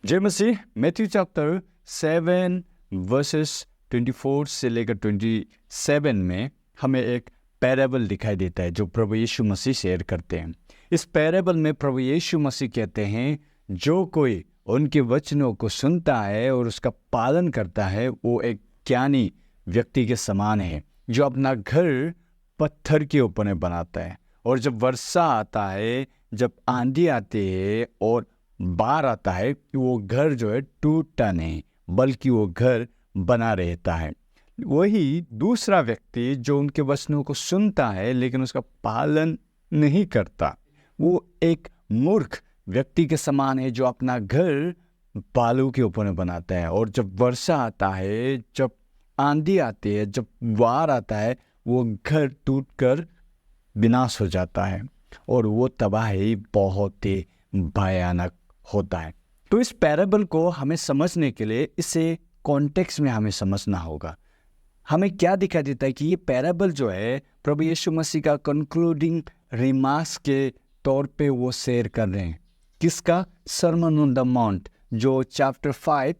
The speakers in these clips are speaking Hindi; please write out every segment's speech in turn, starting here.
जय मसीह। मैथ्यू चैप्टर 7 वर्सेस 24 से लेकर 27 में हमें एक पैराबल दिखाई देता है जो प्रभु यीशु मसीह शेयर करते हैं। इस पैराबल में प्रभु यीशु मसीह कहते हैं, जो कोई उनके वचनों को सुनता है और उसका पालन करता है वो एक ज्ञानी व्यक्ति के समान है, जो अपना घर पत्थर के ऊपर में बनाता है। और जब वर्षा आता है, जब आंधी आती है और बाढ़ आता है, वो घर जो है टूटता नहीं, बल्कि वो घर बना रहता है। वही दूसरा व्यक्ति जो उनके वचनों को सुनता है लेकिन उसका पालन नहीं करता, वो एक मूर्ख व्यक्ति के समान है, जो अपना घर बालू के ऊपर में बनाता है। और जब वर्षा आता है, जब आंधी आती है, जब बाढ़ आता है, वो घर टूटकर विनाश हो जाता है और वो तबाही बहुत ही भयानक होता है। तो इस पैराबल को हमें समझने के लिए इसे कॉन्टेक्स्ट में हमें समझना होगा। हमें क्या दिखाई देता है कि ये पैराबल जो है प्रभु यीशु मसीह का कंक्लूडिंग रिमार्क्स के तौर पे वो शेयर कर रहे हैं। किसका? सर्मन ऑन द माउंट, जो चैप्टर 5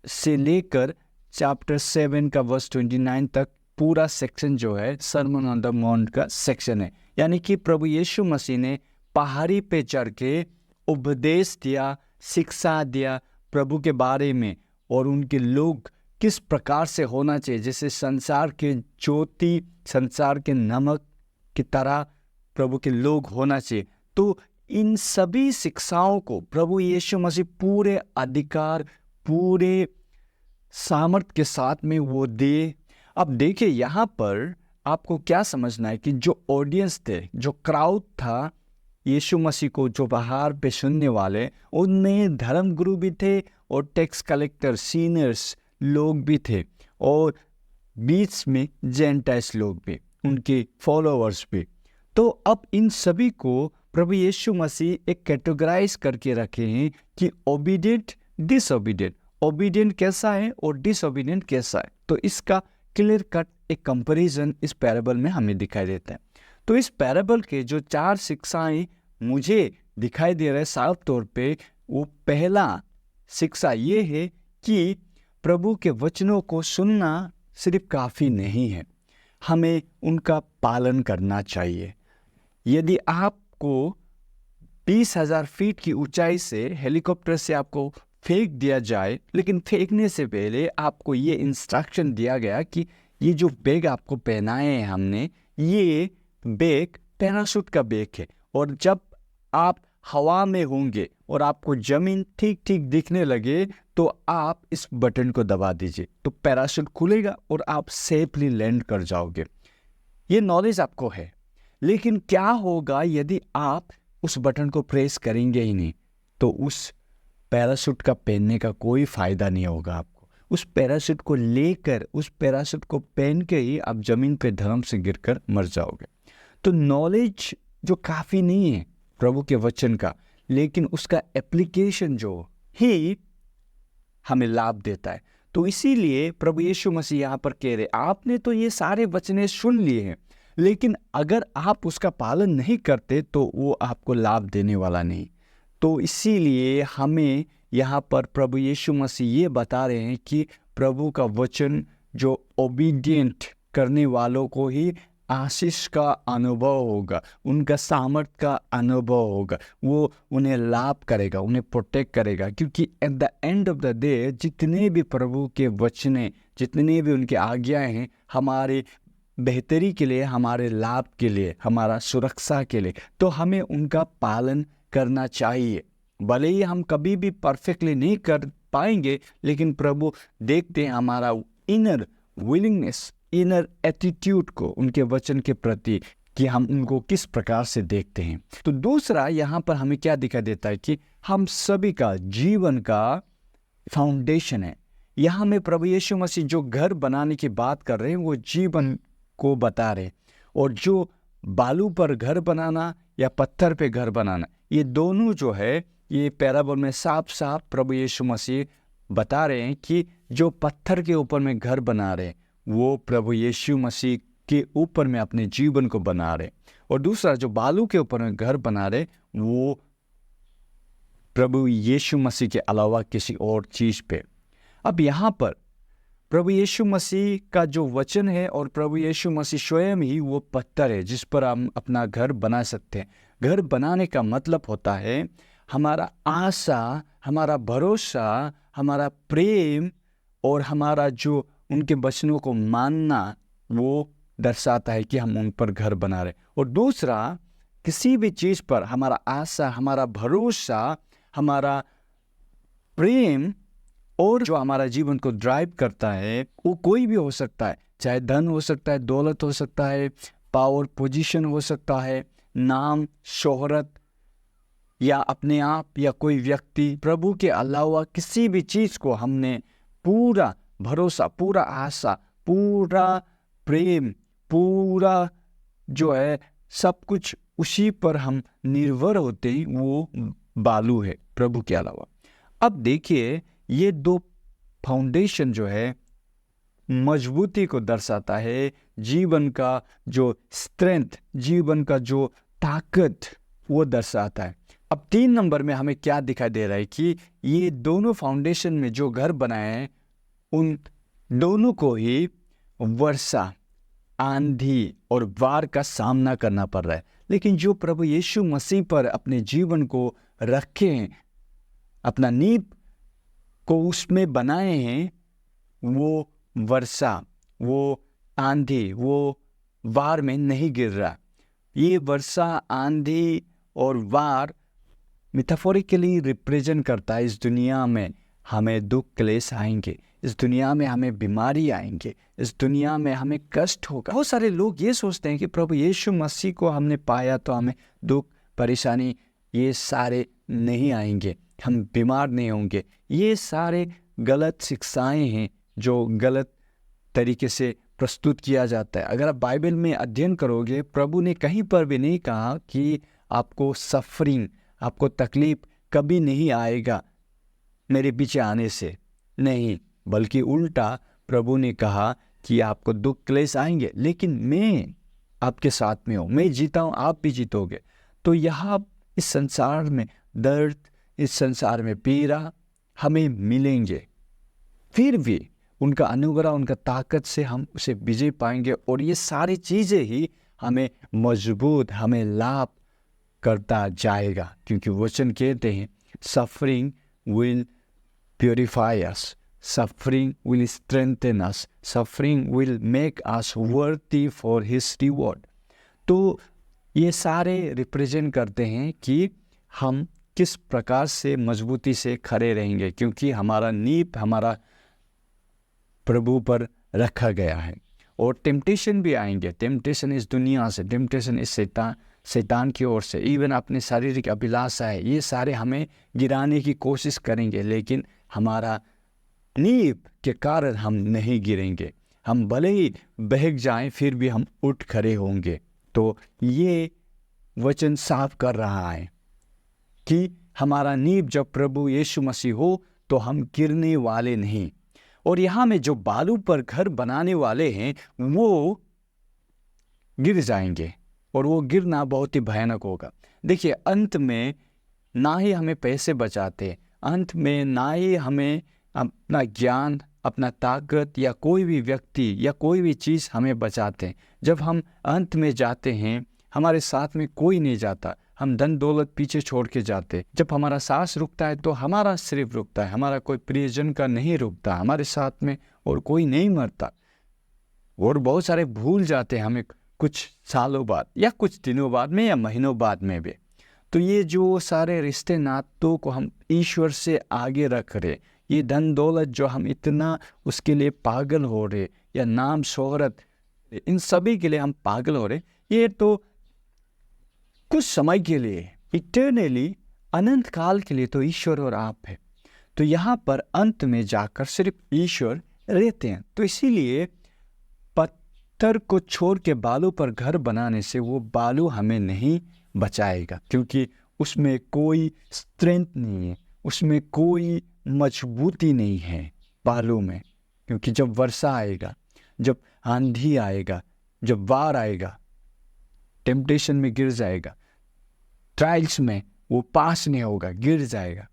से लेकर चैप्टर 7 का वर्स 29 तक पूरा सेक्शन जो है सर्मन ऑन द माउंट का सेक्शन है। यानी कि प्रभु यीशु मसीह ने पहाड़ी पे चढ़ के उपदेश दिया, शिक्षा दिया प्रभु के बारे में, और उनके लोग किस प्रकार से होना चाहिए, जैसे संसार के ज्योति, संसार के नमक की तरह प्रभु के लोग होना चाहिए। तो इन सभी शिक्षाओं को प्रभु यीशु मसीह पूरे अधिकार, पूरे सामर्थ के साथ में वो दे। अब देखिए, यहाँ पर आपको क्या समझना है कि जो ऑडियंस थे, जो क्राउड था यीशु मसीह को जो बाहर पे सुनने वाले, उनमें धर्मगुरु भी थे और टैक्स कलेक्टर, सीनियर्स लोग भी थे, और बीच में जेंटाइल्स लोग भी, उनके फॉलोअर्स भी। तो अब इन सभी को प्रभु यीशु मसीह एक कैटेगराइज करके रखे हैं कि ओबीडिएंट, डिसओबीडिएंट, ओबीडिएंट कैसा है और डिसओबीडिएंट कैसा है। तो इसका क्लियर कट एक कंपैरिजन इस पैराबल में हमें दिखाई देता है। तो इस पैराबल के जो 4 शिक्षाएं मुझे दिखाई दे रहे हैं साफ तौर पे, वो पहला शिक्षा ये है कि प्रभु के वचनों को सुनना सिर्फ काफ़ी नहीं है, हमें उनका पालन करना चाहिए। यदि आपको 20,000 फीट की ऊंचाई से हेलीकॉप्टर से आपको फेंक दिया जाए, लेकिन फेंकने से पहले आपको ये इंस्ट्रक्शन दिया गया कि ये जो बैग आपको पहनाए हैं हमने, ये बैग पैराशूट का बैग है, और जब आप हवा में होंगे और आपको जमीन ठीक ठीक दिखने लगे तो आप इस बटन को दबा दीजिए, तो पैराशूट खुलेगा और आप सेफली लैंड कर जाओगे। ये नॉलेज आपको है, लेकिन क्या होगा यदि आप उस बटन को प्रेस करेंगे ही नहीं? तो उस पैराशूट का पहनने का कोई फायदा नहीं होगा आपको। उस पैराशूट को लेकर, उस पैराशूट को पहन के ही आप जमीन पे धर्म से गिरकर मर जाओगे। तो नॉलेज जो काफ़ी नहीं है प्रभु के वचन का, लेकिन उसका एप्लीकेशन जो ही हमें लाभ देता है। तो इसीलिए प्रभु यीशु मसीह यहाँ पर कह रहे, आपने तो ये सारे वचने सुन लिए हैं, लेकिन अगर आप उसका पालन नहीं करते तो वो आपको लाभ देने वाला नहीं। तो इसीलिए हमें यहाँ पर प्रभु यीशु मसीह ये बता रहे हैं कि प्रभु का वचन जो ओबीडिएंट करने वालों को ही आशीष का अनुभव होगा, उनका सामर्थ का अनुभव होगा, वो उन्हें लाभ करेगा, उन्हें प्रोटेक्ट करेगा। क्योंकि at the end of the day जितने भी प्रभु के वचने, जितने भी उनके आज्ञाएं हैं, हमारे बेहतरी के लिए, हमारे लाभ के लिए, हमारा सुरक्षा के लिए, तो हमें उनका पालन करना चाहिए। भले ही हम कभी भी परफेक्टली नहीं कर पाएंगे, लेकिन प्रभु देखते हैं हमारा इनर विलिंगनेस, इनर एटीट्यूड को उनके वचन के प्रति, कि हम उनको किस प्रकार से देखते हैं। तो दूसरा यहाँ पर हमें क्या दिखाई देता है कि हम सभी का जीवन का फाउंडेशन है। यहाँ में प्रभु यीशु मसीह जो घर बनाने की बात कर रहे हैं वो जीवन को बता रहे हैं, और जो बालू पर घर बनाना या पत्थर पे घर बनाना, ये दोनों जो है, ये पैराबल में साफ साफ प्रभु यीशु मसीह बता रहे हैं कि जो पत्थर के ऊपर में घर बना रहे वो प्रभु यीशु मसीह के ऊपर में अपने जीवन को बना रहे, और दूसरा जो बालू के ऊपर में घर बना रहे वो प्रभु यीशु मसीह के अलावा किसी और चीज़ पे। अब यहाँ पर प्रभु यीशु मसीह का जो वचन है और प्रभु यीशु मसीह स्वयं ही वो पत्थर है जिस पर हम अपना घर बना सकते हैं। घर बनाने का मतलब होता है हमारा आशा, हमारा भरोसा, हमारा प्रेम और हमारा जो उनके वचनों को मानना, वो दर्शाता है कि हम उन पर घर बना रहे। और दूसरा, किसी भी चीज़ पर हमारा आशा, हमारा भरोसा, हमारा प्रेम और जो हमारा जीवन को ड्राइव करता है वो कोई भी हो सकता है, चाहे धन हो सकता है, दौलत हो सकता है, पावर पोजीशन हो सकता है, नाम, शोहरत या अपने आप या कोई व्यक्ति। प्रभु के अलावा किसी भी चीज़ को हमने पूरा भरोसा, पूरा आशा, पूरा प्रेम, पूरा जो है सब कुछ उसी पर हम निर्भर होते हैं, वो बालू है प्रभु के अलावा। अब देखिए, ये दो फाउंडेशन जो है मजबूती को दर्शाता है, जीवन का जो स्ट्रेंथ, जीवन का जो ताकत वो दर्शाता है। अब 3 नंबर में हमें क्या दिखाई दे रहा है कि ये दोनों फाउंडेशन में जो घर बनाए हैं उन दोनों को ही वर्षा, आंधी और बाढ़ का सामना करना पड़ रहा है। लेकिन जो प्रभु यीशु मसीह पर अपने जीवन को रखे हैं, अपना नींव को उसमें बनाए हैं, वो वर्षा, वो आंधी, वो बाढ़ में नहीं गिर रहा। ये वर्षा, आंधी और बाढ़ मेटाफोरिकली रिप्रेजेंट करता है इस दुनिया में हमें दुख क्लेश आएंगे, इस दुनिया में हमें बीमारी आएंगे, इस दुनिया में हमें कष्ट होगा। बहुत सारे लोग ये सोचते हैं कि प्रभु यीशु मसीह को हमने पाया तो हमें दुख, परेशानी ये सारे नहीं आएंगे, हम बीमार नहीं होंगे। ये सारे गलत शिक्षाएं हैं जो गलत तरीके से प्रस्तुत किया जाता है। अगर आप बाइबल में अध्ययन करोगे, प्रभु ने कहीं पर भी नहीं कहा कि आपको सफरिंग, आपको तकलीफ कभी नहीं आएगा मेरे पीछे आने से, नहीं, बल्कि उल्टा प्रभु ने कहा कि आपको दुख क्लेश आएंगे, लेकिन मैं आपके साथ में हूँ, मैं जीता हूँ, आप भी जीतोगे। तो यहाँ इस संसार में दर्द, इस संसार में पीड़ा हमें मिलेंगे, फिर भी उनका अनुग्रह, उनका ताकत से हम उसे विजय पाएंगे। और ये सारी चीज़ें ही हमें मजबूत, हमें लाभ करता जाएगा, क्योंकि वचन कहते हैं suffering will purify us, suffering will strengthen us, suffering will make us वर्दी फॉर हिज रिवॉर्ड। तो ये सारे रिप्रेजेंट करते हैं कि हम किस प्रकार से मजबूती से खड़े रहेंगे, क्योंकि हमारा नींव हमारा प्रभु पर रखा गया है। और टेम्पटेशन भी आएंगे, टेम्पटेशन इस दुनिया से, टेम्पटेशन इस शैतान की ओर से, इवन अपने शारीरिक अभिलाषा है, ये सारे हमें गिराने की कोशिश करेंगे, लेकिन हमारा नींव के कारण हम नहीं गिरेंगे। हम भले ही बहक जाएं फिर भी हम उठ खड़े होंगे। तो ये वचन साफ कर रहा है कि हमारा नींव जब प्रभु यीशु मसीह हो तो हम गिरने वाले नहीं। और यहाँ में जो बालू पर घर बनाने वाले हैं वो गिर जाएंगे, और वो गिरना बहुत ही भयानक होगा। देखिए, अंत में ना ही हमें पैसे बचाते, अंत में ना ही हमें अपना ज्ञान, अपना ताकत या कोई भी व्यक्ति या कोई भी चीज़ हमें बचाते हैं। जब हम अंत में जाते हैं, हमारे साथ में कोई नहीं जाता, हम धन दौलत पीछे छोड़ के जाते। जब हमारा सांस रुकता है तो हमारा सिर्फ रुकता है, हमारा कोई प्रियजन का नहीं रुकता हमारे साथ में, और कोई नहीं मरता। और बहुत सारे भूल जाते हैं हमें कुछ सालों बाद या कुछ दिनों बाद में या महीनों बाद में भी। तो ये जो सारे रिश्ते नातों को हम ईश्वर से आगे रख रहे, ये धन दौलत जो हम इतना उसके लिए पागल हो रहे, या नाम शोहरत, इन सभी के लिए हम पागल हो रहे, ये तो कुछ समय के लिए, इटर्नली, अनंत काल के लिए तो ईश्वर और आप है। तो यहाँ पर अंत में जाकर सिर्फ ईश्वर रहते हैं। तो इसीलिए पत्थर को छोड़ के बालू पर घर बनाने से वो बालू हमें नहीं बचाएगा, क्योंकि उसमें कोई स्ट्रेंथ नहीं है, उसमें कोई मजबूती नहीं है बालू में। क्योंकि जब वर्षा आएगा, जब आंधी आएगा, जब बाढ़ आएगा, टेम्पटेशन में गिर जाएगा, ट्रायल्स में वो पास नहीं होगा, गिर जाएगा।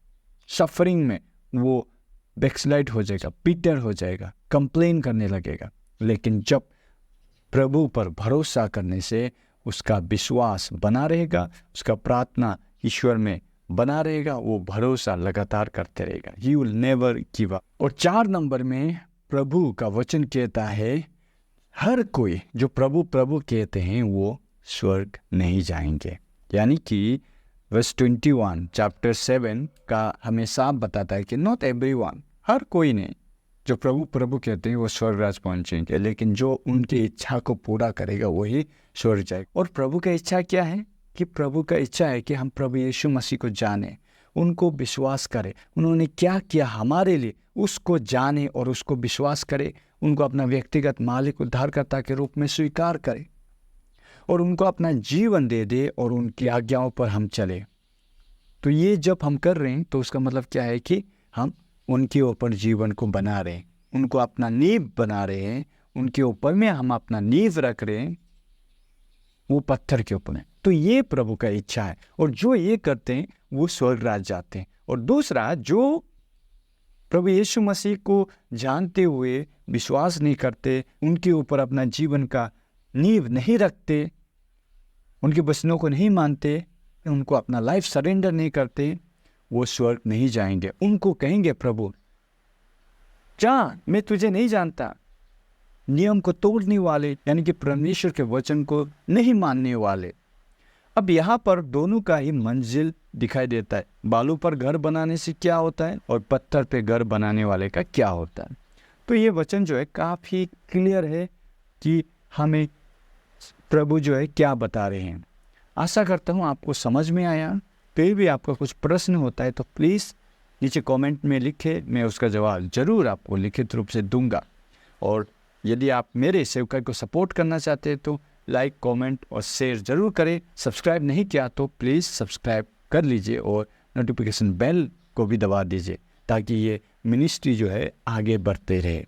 सफरिंग में वो बैकस्लाइड हो जाएगा, बिटर हो जाएगा, कंप्लेन करने लगेगा। लेकिन जब प्रभु पर भरोसा करने से उसका विश्वास बना रहेगा, उसका प्रार्थना ईश्वर में बना रहेगा, वो भरोसा लगातार करते रहेगा। He will never give up. और 4 नंबर में प्रभु का वचन कहता है हर कोई जो प्रभु प्रभु कहते हैं वो स्वर्ग नहीं जाएंगे। यानी कि वर्स 21 चैप्टर 7 का हमें साफ बताता है कि नॉट एवरीवन, हर कोई नहीं, जो प्रभु प्रभु कहते हैं वो स्वर्ग राज पहुंचेंगे, लेकिन जो उनकी इच्छा को पूरा करेगा वही स्वर्ग जाएगा। और प्रभु का इच्छा क्या है? कि प्रभु का इच्छा है कि हम प्रभु यीशु मसीह को जाने, उनको विश्वास करें, उन्होंने क्या किया हमारे लिए उसको जाने और उसको विश्वास करें, उनको अपना व्यक्तिगत मालिक उद्धारकर्ता के रूप में स्वीकार करें और उनको अपना जीवन दे दे और उनकी आज्ञाओं पर हम चले। तो ये जब हम कर रहे हैं तो उसका मतलब क्या है कि हम उनके ऊपर जीवन को बना रहे हैं, उनको अपना नींव बना रहे हैं, उनके ऊपर में हम अपना नींव रख रहे हैं, वो पत्थर के ऊपर में। तो ये प्रभु का इच्छा है और जो ये करते हैं वो स्वर्ग राज जाते हैं। और दूसरा, जो प्रभु यीशु मसीह को जानते हुए विश्वास नहीं करते, उनके ऊपर अपना जीवन का नींव नहीं रखते, उनके वचनों को नहीं मानते, उनको अपना लाइफ सरेंडर नहीं करते, वो स्वर्ग नहीं जाएंगे। उनको कहेंगे प्रभु जा, मैं तुझे नहीं जानता। नियम को तोड़ने वाले यानी कि परमेश्वर के वचन को नहीं मानने वाले। अब यहाँ पर दोनों का ही मंजिल दिखाई देता है। बालू पर घर बनाने से क्या होता है और पत्थर पे घर बनाने वाले का क्या होता है। तो ये वचन जो है काफ़ी क्लियर है कि हमें प्रभु जो है क्या बता रहे हैं। आशा करता हूँ आपको समझ में आया। फिर भी आपका कुछ प्रश्न होता है तो प्लीज़ नीचे कमेंट में लिखें, मैं उसका जवाब ज़रूर आपको लिखित रूप से दूंगा। और यदि आप मेरे सेवकाई को सपोर्ट करना चाहते हैं तो लाइक, कमेंट और शेयर ज़रूर करें। सब्सक्राइब नहीं किया तो प्लीज़ सब्सक्राइब कर लीजिए और नोटिफिकेशन बेल को भी दबा दीजिए ताकि ये मिनिस्ट्री जो है आगे बढ़ते रहे।